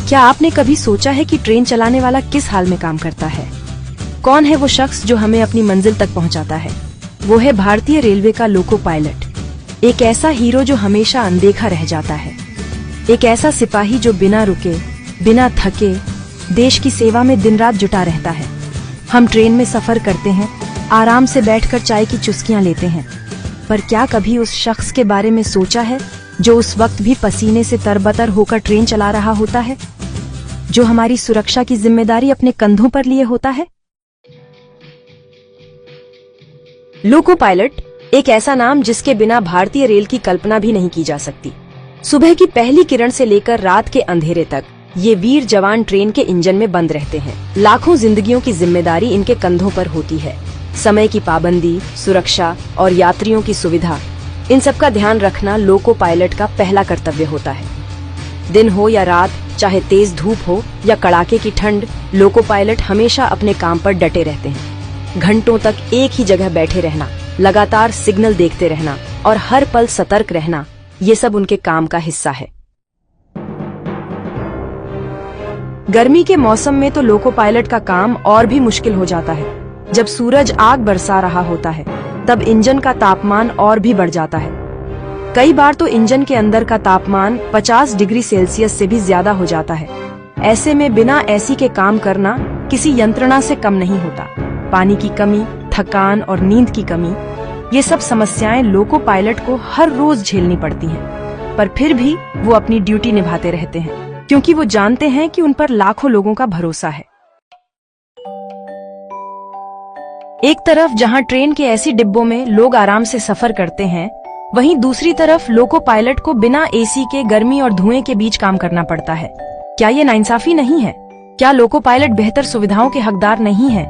क्या आपने कभी सोचा है कि ट्रेन चलाने वाला किस हाल में काम करता है? कौन है वो शख्स जो हमें अपनी मंजिल तक पहुंचाता है? वो है भारतीय रेलवे का लोको पायलट, एक ऐसा हीरो जो हमेशा अनदेखा रह जाता है, एक ऐसा सिपाही जो बिना रुके बिना थके देश की सेवा में दिन रात जुटा रहता है। हम ट्रेन में सफर करते हैं, आराम से बैठकर चाय की चुस्कियां लेते हैं, पर क्या कभी उस शख्स के बारे में सोचा है जो उस वक्त भी पसीने से तरबतर होकर ट्रेन चला रहा होता है, जो हमारी सुरक्षा की जिम्मेदारी अपने कंधों पर लिए होता है? लोको पायलट एक ऐसा नाम जिसके बिना भारतीय रेल की कल्पना भी नहीं की जा सकती। सुबह की पहली किरण से लेकर रात के अंधेरे तक ये वीर जवान ट्रेन के इंजन में बंद रहते हैं। लाखों जिंदगियों की जिम्मेदारी इनके कंधों पर होती है। समय की पाबंदी, सुरक्षा और यात्रियों की सुविधा, इन सब का ध्यान रखना लोको पायलट का पहला कर्तव्य होता है। दिन हो या रात, चाहे तेज धूप हो या कड़ाके की ठंड, लोको पायलट हमेशा अपने काम पर डटे रहते हैं। घंटों तक एक ही जगह बैठे रहना, लगातार सिग्नल देखते रहना और हर पल सतर्क रहना, ये सब उनके काम का हिस्सा है। गर्मी के मौसम में तो लोको पायलट का काम और भी मुश्किल हो जाता है। जब सूरज आग बरसा रहा होता है, तब इंजन का तापमान और भी बढ़ जाता है। कई बार तो इंजन के अंदर का तापमान 50 डिग्री सेल्सियस से भी ज्यादा हो जाता है। ऐसे में बिना एसी के काम करना किसी यंत्रणा से कम नहीं होता। पानी की कमी, थकान और नींद की कमी, ये सब समस्याएं लोको पायलट को हर रोज झेलनी पड़ती हैं। पर फिर भी वो अपनी ड्यूटी निभाते रहते हैं, क्योंकि वो जानते हैं कि उन पर लाखों लोगों का भरोसा है। एक तरफ जहां ट्रेन के ऐसी डिब्बों में लोग आराम से सफर करते हैं, वहीं दूसरी तरफ लोको पायलट को बिना एसी के गर्मी और धुएं के बीच काम करना पड़ता है। क्या ये नाइंसाफी नहीं है? क्या लोको पायलट बेहतर सुविधाओं के हकदार नहीं है?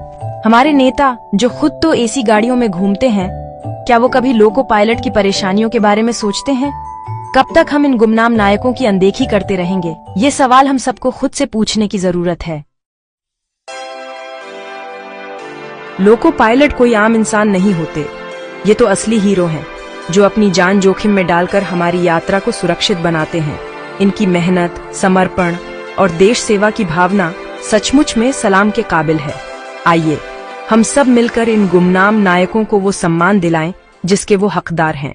हमारे नेता जो खुद तो एसी गाड़ियों में घूमते हैं, क्या वो कभी लोको पायलट की परेशानियों के बारे में सोचते हैं? कब तक हम इन गुमनाम नायकों की अनदेखी करते रहेंगे? ये सवाल हम सबको खुद से पूछने की जरूरत है। लोको पायलट कोई आम इंसान नहीं होते, ये तो असली हीरो हैं, जो अपनी जान जोखिम में डालकर हमारी यात्रा को सुरक्षित बनाते हैं। इनकी मेहनत, समर्पण और देश सेवा की भावना सचमुच में सलाम के काबिल है। आइए हम सब मिलकर इन गुमनाम नायकों को वो सम्मान दिलाएं जिसके वो हकदार हैं।